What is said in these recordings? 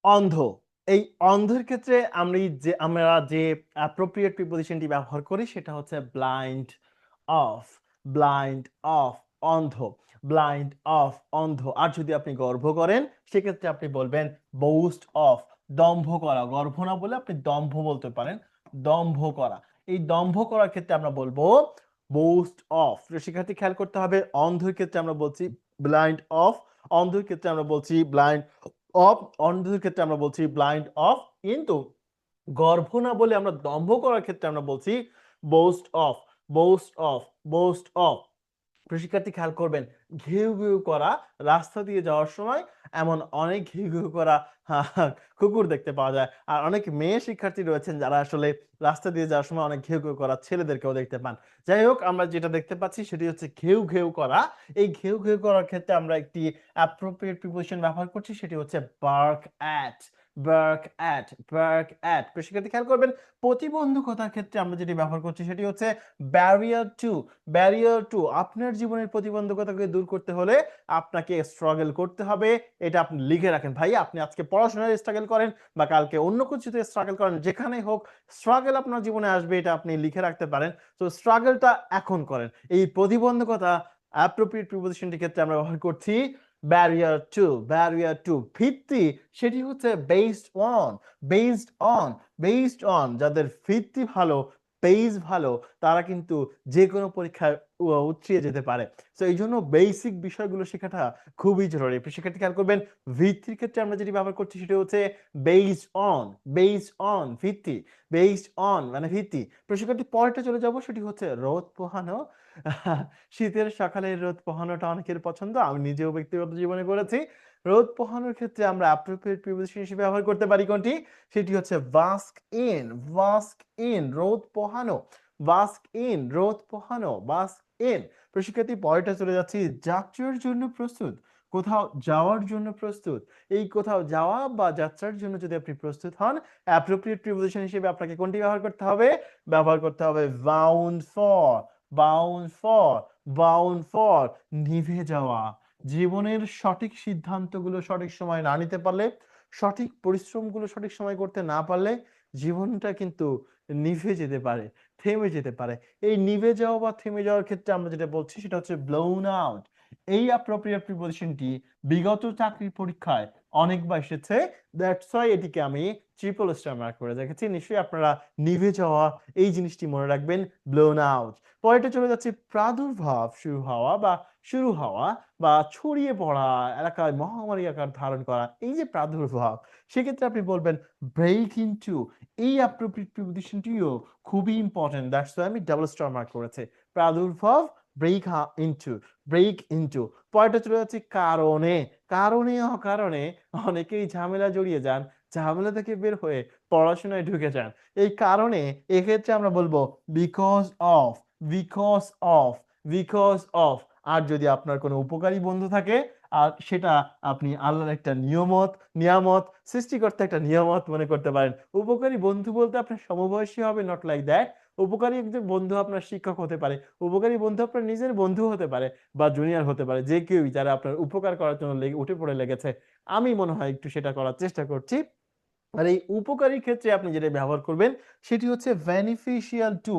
অন্ধ। এই অন্ধের ক্ষেত্রে আমরা যে অ্যাপ্রোপ্রিয়েট প্রিপোজিশনটি ব্যবহার করি সেটা হচ্ছে ব্লাইন্ড অফ। ব্লাইন্ড অফ, অন্ধ। ব্লাইন্ড অফ, অন্ধ। আর যদি আপনি গর্ভ করেন সেক্ষেত্রে আপনি বলবেন বোস্ট অফ, দম্ভ করা। গর্ভ না বলে আপনি দম্ভ বলতে পারেন, দম্ভ করা। এই দম্ভ করার ক্ষেত্রে আমরা বলবো বোস্ট অফ। শিক্ষার্থী খেয়াল করতে হবে, অন্ধের ক্ষেত্রে আমরা বলছি ব্লাইন্ড অফ, অন্ধের ক্ষেত্রে আমরা বলছি ব্লাইন্ড অফ, অন্ধের ক্ষেত্রে আমরা বলছি ব্লাইন্ড অফ। কিন্তু গর্ভ না বলে আমরা দম্ভ করার ক্ষেত্রে আমরা বলছি boost of, boost of, boost of. শিক্ষার্থী খেয়াল করবেন, ঘেউ ঘেউ করা, রাস্তা দিয়ে যাওয়ার সময় এমন অনেক ঘেউ ঘেউ করা কুকুর দেখতে পাওয়া যায়। আর অনেক মেয়ে শিক্ষার্থী রয়েছেন যারা আসলে রাস্তা দিয়ে যাওয়ার সময় অনেক ঘেউ ঘেউ করা ছেলেদেরকেও দেখতে পান। যাই হোক, আমরা যেটা দেখতে পাচ্ছি সেটি হচ্ছে ঘেউ ঘেউ করা। এই ঘেউ ঘেউ করার ক্ষেত্রে আমরা একটি অ্যাপ্রোপ্রিয়েট প্রিপোজিশন ব্যবহার করছি, সেটি হচ্ছে bark at. Bark at, bark at. শিক্ষার্থী খেয়াল করবেন, প্রতিবন্ধকতার ক্ষেত্রে আমরা যেটি ব্যবহার করছি সেটি হচ্ছে ব্যারিয়ার টু। ব্যারিয়ার টু, আপনার জীবনের প্রতিবন্ধকতাকে দূর করতে হলে আপনাকে স্ট্রাগল করতে হবে। এটা আপনি লিখে রাখেন ভাই। আপনি আজকে পড়াশোনায় স্ট্রাগল করেন বা কালকে অন্য কিছুতে স্ট্রাগল করেন, যেখানেই হোক স্ট্রাগল আপনার জীবনে আসবে, এটা আপনি লিখে রাখতে পারেন। তো স্ট্রাগলটা এখন করেন। এই প্রতিবন্ধকতা অ্যাপ্রোপ্রিয়েট প্রিপোজিশনটির ক্ষেত্রে আমরা ব্যবহার করছি ব্যারিয়ার টু। ব্যারিয়ার টু, ভিত্তি, সেটি হচ্ছে based on. Based on, based on. যাদের ভিত্তি ভালো, বেস ভালো, তারা কিন্তু যে কোনো পরীক্ষায় উতরিয়ে যেতে পারে। তো এই জন্য বেসিক বিষয়গুলো শেখাটা খুবই জরুরি। শিক্ষার্থী খেয়াল করবেন, ভিত্তির ক্ষেত্রে আমরা যেটি ব্যবহার করছি সেটা হচ্ছে বেসড অন। বেসড অন, ভিত্তি। বেসড অন মানে ভিত্তি। শিক্ষার্থী পরেরটা চলে যাব, সেটি হচ্ছে রোদ পোহানো। শীতের সকালে রোদ পোহানোটা অনেকের পছন্দ, আমি নিজেও ব্যক্তিগত জীবনে করেছি। রোদ পোহানোর ক্ষেত্রে আমরা অ্যাপ্রোপ্রিয়েট প্রিপোজিশন হিসেবে ব্যবহার করতে পারি কোনটি? সেটি হচ্ছে বাস্ক ইন। বাস্ক ইন, রোদ পোহানো। বাস্ক ইন, রোদ পোহানো, বাস্ক ইন। শিক্ষার্থী পরেরটা চলে যাচ্ছি, যাত্রার জন্য প্রস্তুত। কোথাও যাওয়ার জন্য প্রস্তুত। এই কোথাও যাওয়া বা যাত্রার জন্য যদি আপনি প্রস্তুত হন, অ্যাপ্রোপ্রিয়েট প্রিপোজিশন হিসেবে আপনাকে কোনটি ব্যবহার করতে হবে? ব্যবহার করতে হবে bound for. Bound for, bound for, নিভে যাওয়া। জীবনের সঠিক সিদ্ধান্তগুলো সঠিক সময় না নিতে পারলে, সঠিক পরিশ্রমগুলো সঠিক সময় করতে না পারলে জীবনটা কিন্তু নিভে যেতে পারে, থেমে যেতে পারে। এই নিভে যাওয়া বা থেমে যাওয়ার ক্ষেত্রে আমরা যেটা বলছি সেটা হচ্ছে ব্লোন আউট। এই অ্যাপ্রোপ্রিয়েট প্রিপোজিশনটি বিগত চাকরির পরীক্ষায় অনেকবার এসেছে। দ্যাটস ওয়াই এটিকে আমি ট্রিপল স্টার মার্ক করে রেখেছি। নিশ্চয়ই আপনারা নিভে যাওয়া এই জিনিসটি মনে রাখবেন, ব্লোন আউট। পরেরটা চলে যাচ্ছে প্রাদুর্ভাব, শুরু হওয়া বা শুরু হওয়া বা ছড়িয়ে পড়া, এলাকায় মহামারী আকার ধারণ করা, এই যে প্রাদুর্ভাব, সেক্ষেত্রে আপনি বলবেন ব্রেক ইনটু। এই অ্যাপ্রোপ্রিয়েট প্রিপোজিশনটিও খুবই ইম্পর্টেন্ট, দ্যাটস ওয়াই আমি ডাবল স্টার মার্ক করেছি। প্রাদুর্ভাব, ব্রেক ইনটু, ব্রেক ইনটু। পরেরটা চলে যাচ্ছে কারণে। কারণে অকারণে অনেকেই ঝামেলা জড়িয়ে যান, ঝামেলা থেকে বের হয়ে পড়াশোনায় ঢুকে যান। এই কারণে এক্ষেত্রে আমরা বলবো because of. Because of, because of. আর যদি আপনার কোনো উপকারী বন্ধু থাকে, আর সেটা আপনি আল্লাহর একটা নিয়ামত, সৃষ্টিকর্তা একটা নিয়ামত মনে করতে পারেন। উপকারী বন্ধু বলতে আপনার সমবয়সী হবে, নট লাইক দ্যাট। উপকারী একজন বন্ধু আপনার শিক্ষক হতে পারে, উপকারী বন্ধু আপনার নিজের বন্ধু হতে পারে বা জুনিয়র হতে পারে, যে কেউই যারা আপনার উপকার করার জন্য উঠে পড়ে লেগেছে। আমি মনে হয় একটু সেটা করার চেষ্টা করছি। আর এই উপকারী ক্ষেত্রে আপনি যেটা ব্যবহার করবেন সেটি হচ্ছে বেনিফিশিয়াল টু।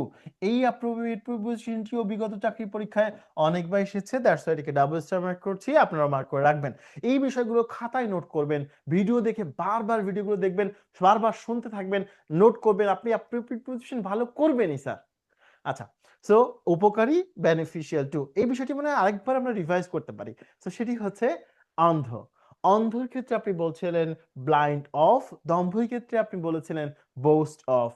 এই অ্যাপ্রোপ্রিয়েট প্রিপোজিশনটিও বিগত চাকরি পরীক্ষায় অনেকবার এসেছে, দ্যাটস ওয়াই এটাকে ডাবল স্টার মার্ক করছি, আপনারা মার্ক করে রাখবেন। এই বিষয়গুলো খাতায় নোট করবেন, ভিডিও দেখে বারবার ভিডিওগুলো দেখবেন, বারবার শুনতে থাকবেন, নোট করবেন, আপনি অ্যাপ্রোপ্রিয়েট প্রিপোজিশন ভালো করবেনই স্যার। আচ্ছা, সো উপকারী, বেনিফিশিয়াল টু, এই বিষয়টি মনে হয় আরেকবার আমরা রিভাইজ করতে পারি। তো সেটি হচ্ছে অন্ধ। অন্ধর ক্ষেত্রে আপনি বলছিলেন ব্লাইন্ড অফ। দম্ভের ক্ষেত্রে আপনি বলেছিলেন বোস্ট অফ।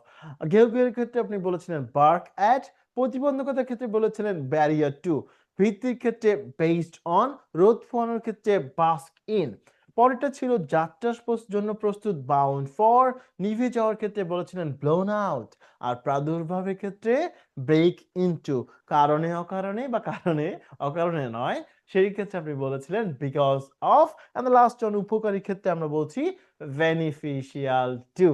ঘেউ ঘেউয়ের ক্ষেত্রে আপনি বলেছিলেন বার্ক অ্যাট। প্রতিবন্ধকতার ক্ষেত্রে বলেছিলেন ব্যারিয়ার টু। ভিত্তির ক্ষেত্রে বেসড অন। রোদ পোহানোর ক্ষেত্রে বাস্ক ইন। পরেরটা ছিল যাত্রার জন্য প্রস্তুত, বাউন্ড ফর। নিভে যাওয়ার ক্ষেত্রে বলেছিলেন ব্লোন আউট। আর প্রাদুর্ভাবের ক্ষেত্রে ব্রেক ইনটু। কারণে অকারণে বা কারণে অকারণে নয়, সেই ক্ষেত্রে আপনি বলেছিলেন because of. And the last one, উপকারী ক্ষেত্রে আমরা বলছি বেনিফিশিয়াল টু।